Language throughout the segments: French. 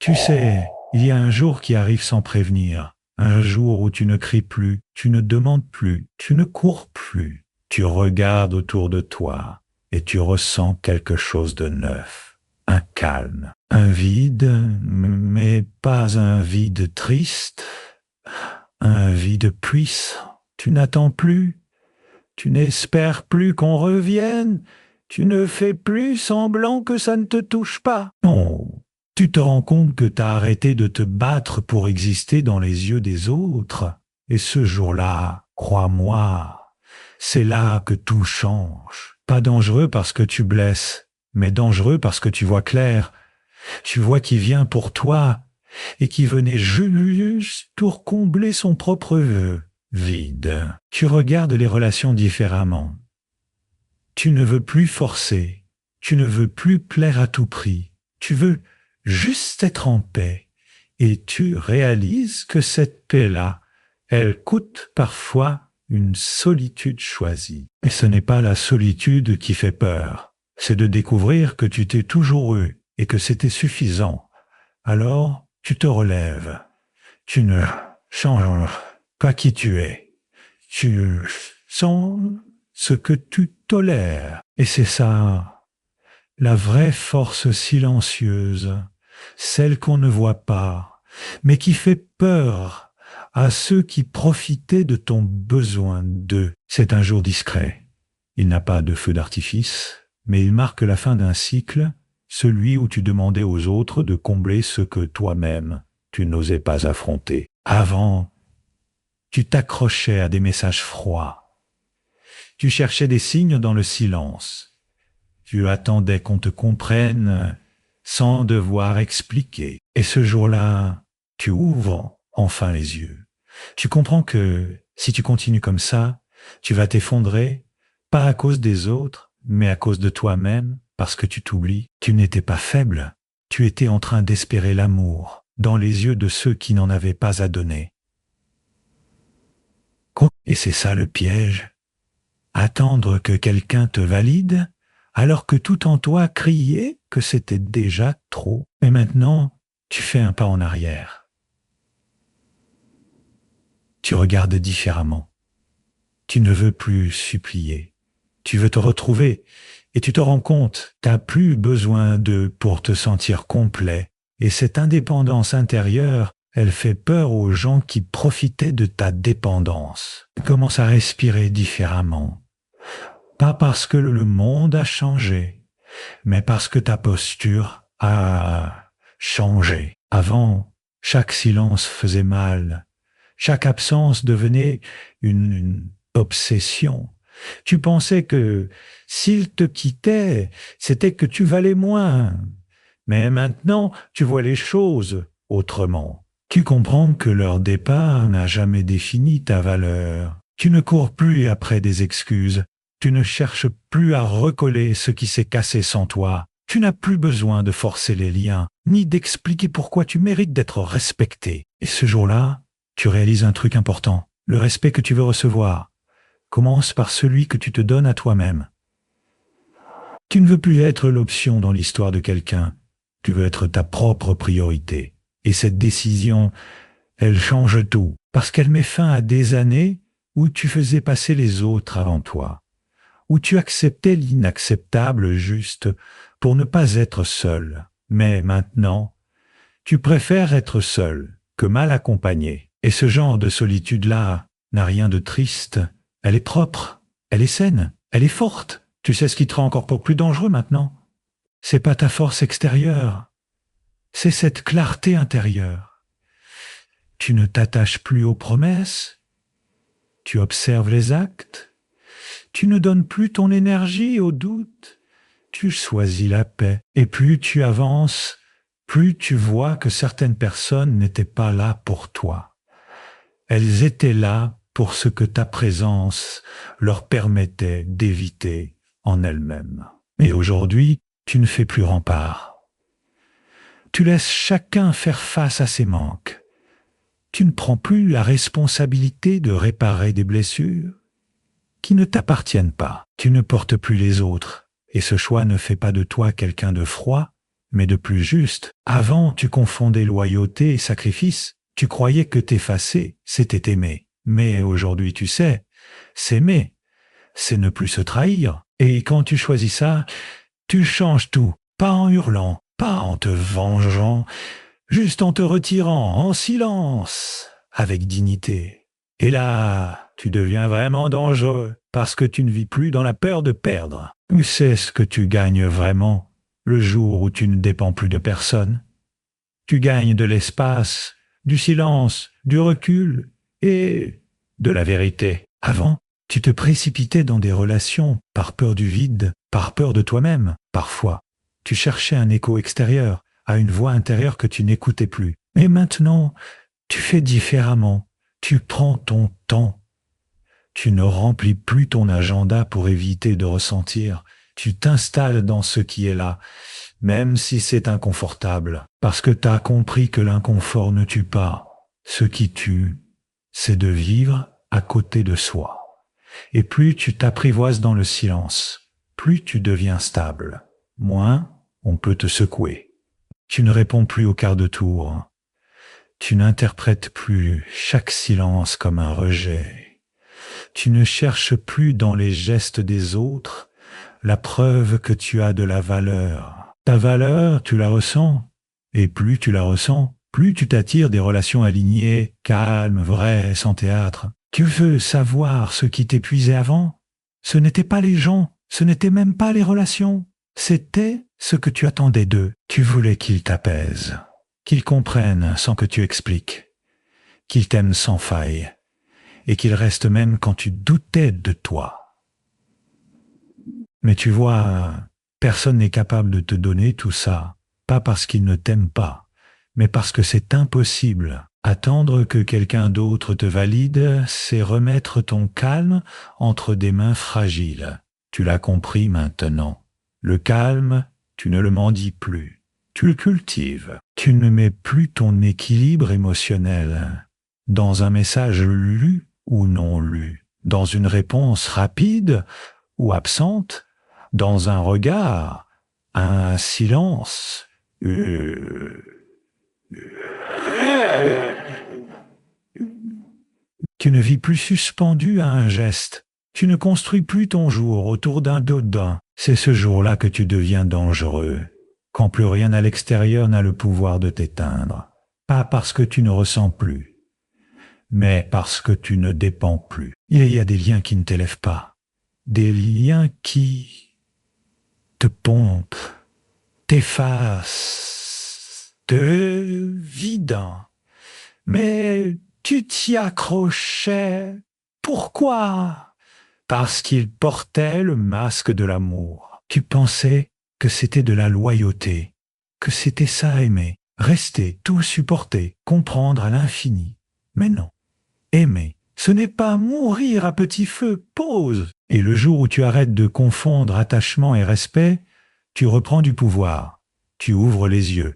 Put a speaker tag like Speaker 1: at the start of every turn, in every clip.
Speaker 1: Tu sais, il y a un jour qui arrive sans prévenir, un jour où tu ne cries plus, tu ne demandes plus, tu ne cours plus, tu regardes autour de toi et tu ressens quelque chose de neuf, un calme, un vide, mais pas un vide triste, un vide puissant. Tu n'attends plus, tu n'espères plus qu'on revienne, tu ne fais plus semblant que ça ne te touche pas. Non, tu te rends compte que tu as arrêté de te battre pour exister dans les yeux des autres. Et ce jour-là, crois-moi, c'est là que tout change. Pas dangereux parce que tu blesses, mais dangereux parce que tu vois clair. Tu vois qui vient pour toi et qui venait juste pour combler son propre vide. Tu regardes les relations différemment. Tu ne veux plus forcer, tu ne veux plus plaire à tout prix, tu veux juste être en paix. Et tu réalises que cette paix-là, elle coûte parfois une solitude choisie. Et ce n'est pas la solitude qui fait peur, c'est de découvrir que tu t'es toujours eu et que c'était suffisant. Alors, tu te relèves. Tu ne changes pas qui tu es. Tu sens ce que tu tolères. Et c'est ça, la vraie force silencieuse, celle qu'on ne voit pas, mais qui fait peur à ceux qui profitaient de ton besoin d'eux. C'est un jour discret. Il n'a pas de feu d'artifice, mais il marque la fin d'un cycle, celui où tu demandais aux autres de combler ce que toi-même tu n'osais pas affronter. Avant, tu t'accrochais à des messages froids. Tu cherchais des signes dans le silence. Tu attendais qu'on te comprenne sans devoir expliquer. Et ce jour-là, tu ouvres enfin les yeux. Tu comprends que si tu continues comme ça, tu vas t'effondrer, pas à cause des autres, mais à cause de toi-même, parce que tu t'oublies. Tu n'étais pas faible, tu étais en train d'espérer l'amour dans les yeux de ceux qui n'en avaient pas à donner. Et c'est ça le piège. Attendre que quelqu'un te valide, alors que tout en toi criait que c'était déjà trop. Et maintenant, tu fais un pas en arrière. Tu regardes différemment. Tu ne veux plus supplier. Tu veux te retrouver. Et tu te rends compte, t'as plus besoin d'eux pour te sentir complet. Et cette indépendance intérieure, elle fait peur aux gens qui profitaient de ta dépendance. Tu commences à respirer différemment. Pas parce que le monde a changé, mais parce que ta posture a changé. Avant, chaque silence faisait mal. Chaque absence devenait une obsession. Tu pensais que s'il te quittait, c'était que tu valais moins. Mais maintenant, tu vois les choses autrement. Tu comprends que leur départ n'a jamais défini ta valeur. Tu ne cours plus après des excuses. Tu ne cherches plus à recoller ce qui s'est cassé sans toi. Tu n'as plus besoin de forcer les liens, ni d'expliquer pourquoi tu mérites d'être respecté. Et ce jour-là, tu réalises un truc important. Le respect que tu veux recevoir commence par celui que tu te donnes à toi-même. Tu ne veux plus être l'option dans l'histoire de quelqu'un. Tu veux être ta propre priorité. Et cette décision, elle change tout, parce qu'elle met fin à des années où tu faisais passer les autres avant toi, où tu acceptais l'inacceptable juste pour ne pas être seul. Mais maintenant, tu préfères être seul que mal accompagné. Et ce genre de solitude-là n'a rien de triste. Elle est propre, elle est saine, elle est forte. Tu sais ce qui te rend encore plus dangereux maintenant? C'est pas ta force extérieure, c'est cette clarté intérieure. Tu ne t'attaches plus aux promesses, tu observes les actes, tu ne donnes plus ton énergie aux doutes, tu choisis la paix. Et plus tu avances, plus tu vois que certaines personnes n'étaient pas là pour toi. Elles étaient là pour ce que ta présence leur permettait d'éviter en elles-mêmes. Et aujourd'hui, tu ne fais plus rempart. Tu laisses chacun faire face à ses manques. Tu ne prends plus la responsabilité de réparer des blessures qui ne t'appartiennent pas. Tu ne portes plus les autres, et ce choix ne fait pas de toi quelqu'un de froid, mais de plus juste. Avant, tu confondais loyauté et sacrifice. Tu croyais que t'effacer, c'était aimer. Mais aujourd'hui, tu sais, s'aimer, c'est ne plus se trahir. Et quand tu choisis ça, tu changes tout. Pas en hurlant, pas en te vengeant, juste en te retirant en silence, avec dignité. Et là, tu deviens vraiment dangereux, parce que tu ne vis plus dans la peur de perdre. Tu sais ce que tu gagnes vraiment, le jour où tu ne dépends plus de personne. Tu gagnes de l'espace, du silence, du recul et de la vérité. Avant, tu te précipitais dans des relations par peur du vide, par peur de toi-même, parfois. Tu cherchais un écho extérieur, à une voix intérieure que tu n'écoutais plus. Et maintenant, tu fais différemment. Tu prends ton temps. Tu ne remplis plus ton agenda pour éviter de ressentir. Tu t'installes dans ce qui est là, même si c'est inconfortable, parce que tu as compris que l'inconfort ne tue pas. Ce qui tue, c'est de vivre à côté de soi. Et plus tu t'apprivoises dans le silence, plus tu deviens stable. Moins on peut te secouer. Tu ne réponds plus au quart de tour. Tu n'interprètes plus chaque silence comme un rejet. Tu ne cherches plus dans les gestes des autres la preuve que tu as de la valeur. Ta valeur, tu la ressens. Et plus tu la ressens, plus tu t'attires des relations alignées, calmes, vraies, sans théâtre. Tu veux savoir ce qui t'épuisait avant? Ce n'étaient pas les gens, ce n'étaient même pas les relations. C'était ce que tu attendais d'eux. Tu voulais qu'ils t'apaisent, qu'ils comprennent sans que tu expliques, qu'ils t'aiment sans faille, et qu'ils restent même quand tu doutais de toi. Mais tu vois, personne n'est capable de te donner tout ça, pas parce qu'ils ne t'aiment pas, mais parce que c'est impossible. Attendre que quelqu'un d'autre te valide, c'est remettre ton calme entre des mains fragiles. Tu l'as compris maintenant. Le calme, tu ne le mendis plus. Tu le cultives. Tu ne mets plus ton équilibre émotionnel dans un message lu ou non lu, dans une réponse rapide ou absente, dans un regard, un silence. Tu ne vis plus suspendu à un geste. Tu ne construis plus ton jour autour d'un dodin. C'est ce jour-là que tu deviens dangereux, quand plus rien à l'extérieur n'a le pouvoir de t'éteindre. Pas parce que tu ne ressens plus, mais parce que tu ne dépends plus. Il y a des liens qui ne t'élèvent pas, des liens qui te pompent, t'effacent, te vident. Mais tu t'y accrochais. Pourquoi? Parce qu'ils portaient le masque de l'amour. Tu pensais que c'était de la loyauté, que c'était ça aimer, rester, tout supporter, comprendre à l'infini. Mais non, aimer, ce n'est pas mourir à petit feu, pause. Et le jour où tu arrêtes de confondre attachement et respect, tu reprends du pouvoir, tu ouvres les yeux.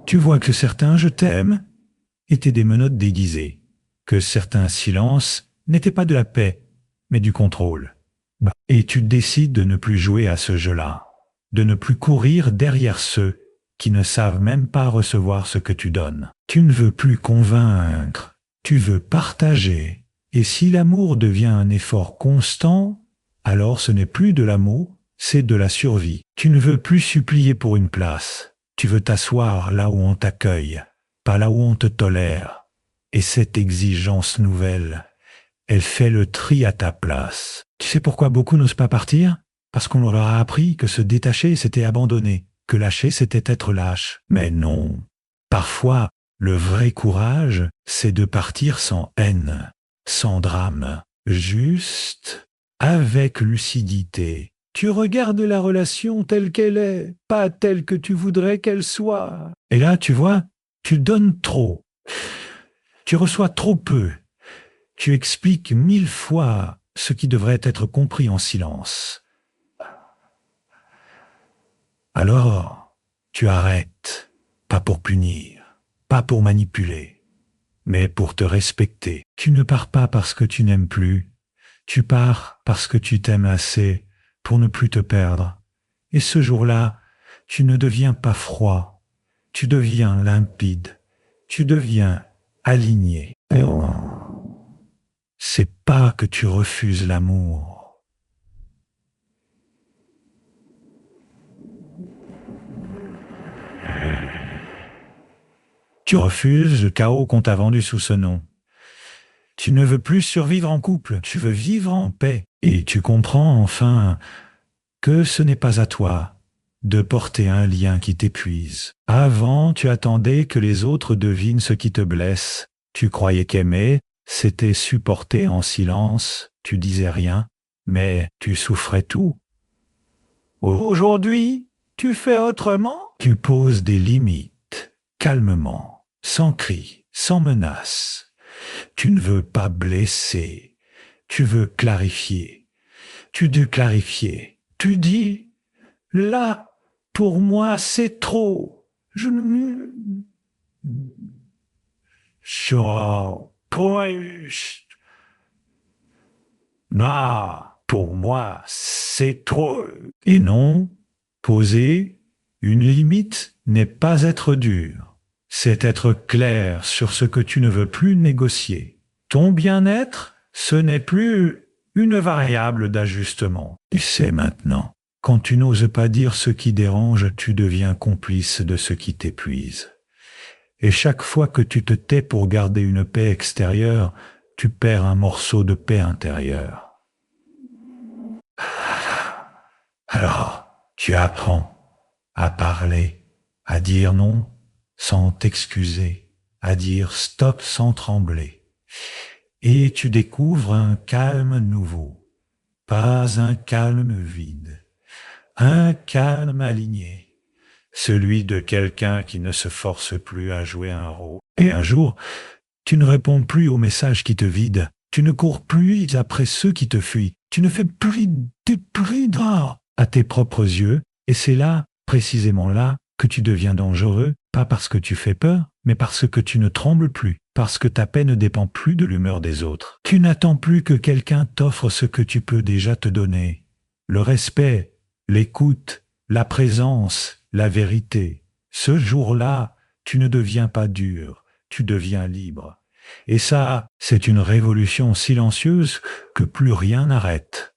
Speaker 1: Tu vois que certains « je t'aime » étaient des menottes déguisées, que certains silences n'étaient pas de la paix, mais du contrôle. Et tu décides de ne plus jouer à ce jeu-là, de ne plus courir derrière ceux qui ne savent même pas recevoir ce que tu donnes. Tu ne veux plus convaincre, tu veux partager. Et si l'amour devient un effort constant, alors ce n'est plus de l'amour, c'est de la survie. Tu ne veux plus supplier pour une place, tu veux t'asseoir là où on t'accueille, pas là où on te tolère. Et cette exigence nouvelle, elle fait le tri à ta place. Tu sais pourquoi beaucoup n'osent pas partir? Parce qu'on leur a appris que se détacher, c'était abandonner, que lâcher, c'était être lâche. Mais non. Parfois, le vrai courage, c'est de partir sans haine, sans drame, juste avec lucidité. Tu regardes la relation telle qu'elle est, pas telle que tu voudrais qu'elle soit. Et là, tu vois, tu donnes trop. Tu reçois trop peu. Tu expliques 1000 fois ce qui devrait être compris en silence. Alors, tu arrêtes, pas pour punir, pas pour manipuler, mais pour te respecter. Tu ne pars pas parce que tu n'aimes plus, tu pars parce que tu t'aimes assez pour ne plus te perdre. Et ce jour-là, tu ne deviens pas froid, tu deviens limpide, tu deviens aligné. C'est pas que tu refuses l'amour. Tu refuses le chaos qu'on t'a vendu sous ce nom. Tu ne veux plus survivre en couple, tu veux vivre en paix. Et tu comprends enfin que ce n'est pas à toi de porter un lien qui t'épuise. Avant, tu attendais que les autres devinent ce qui te blesse. Tu croyais qu'aimer, c'était supporter en silence, tu disais rien, mais tu souffrais tout. Aujourd'hui, tu fais autrement. Tu poses des limites, calmement, sans cri, sans menace. Tu ne veux pas blesser, tu veux clarifier. Tu veux clarifier. Tu dis, là, pour moi, c'est trop. Je ne... Non, pour moi, c'est trop. Et non, poser une limite n'est pas être dur. C'est être clair sur ce que tu ne veux plus négocier. Ton bien-être, ce n'est plus une variable d'ajustement. Tu sais maintenant, quand tu n'oses pas dire ce qui dérange, tu deviens complice de ce qui t'épuise. Et chaque fois que tu te tais pour garder une paix extérieure, tu perds un morceau de paix intérieure. Alors, tu apprends à parler, à dire non sans t'excuser, à dire stop sans trembler. Et tu découvres un calme nouveau, pas un calme vide, un calme aligné, celui de quelqu'un qui ne se force plus à jouer un rôle. Et un jour, tu ne réponds plus aux messages qui te vident, tu ne cours plus après ceux qui te fuient, tu ne fais plus d'art à tes propres yeux, et c'est là, précisément là, que tu deviens dangereux, pas parce que tu fais peur, mais parce que tu ne trembles plus, parce que ta paix ne dépend plus de l'humeur des autres. Tu n'attends plus que quelqu'un t'offre ce que tu peux déjà te donner. Le respect, l'écoute, la présence, la vérité. Ce jour-là, tu ne deviens pas dur, tu deviens libre. Et ça, c'est une révolution silencieuse que plus rien n'arrête.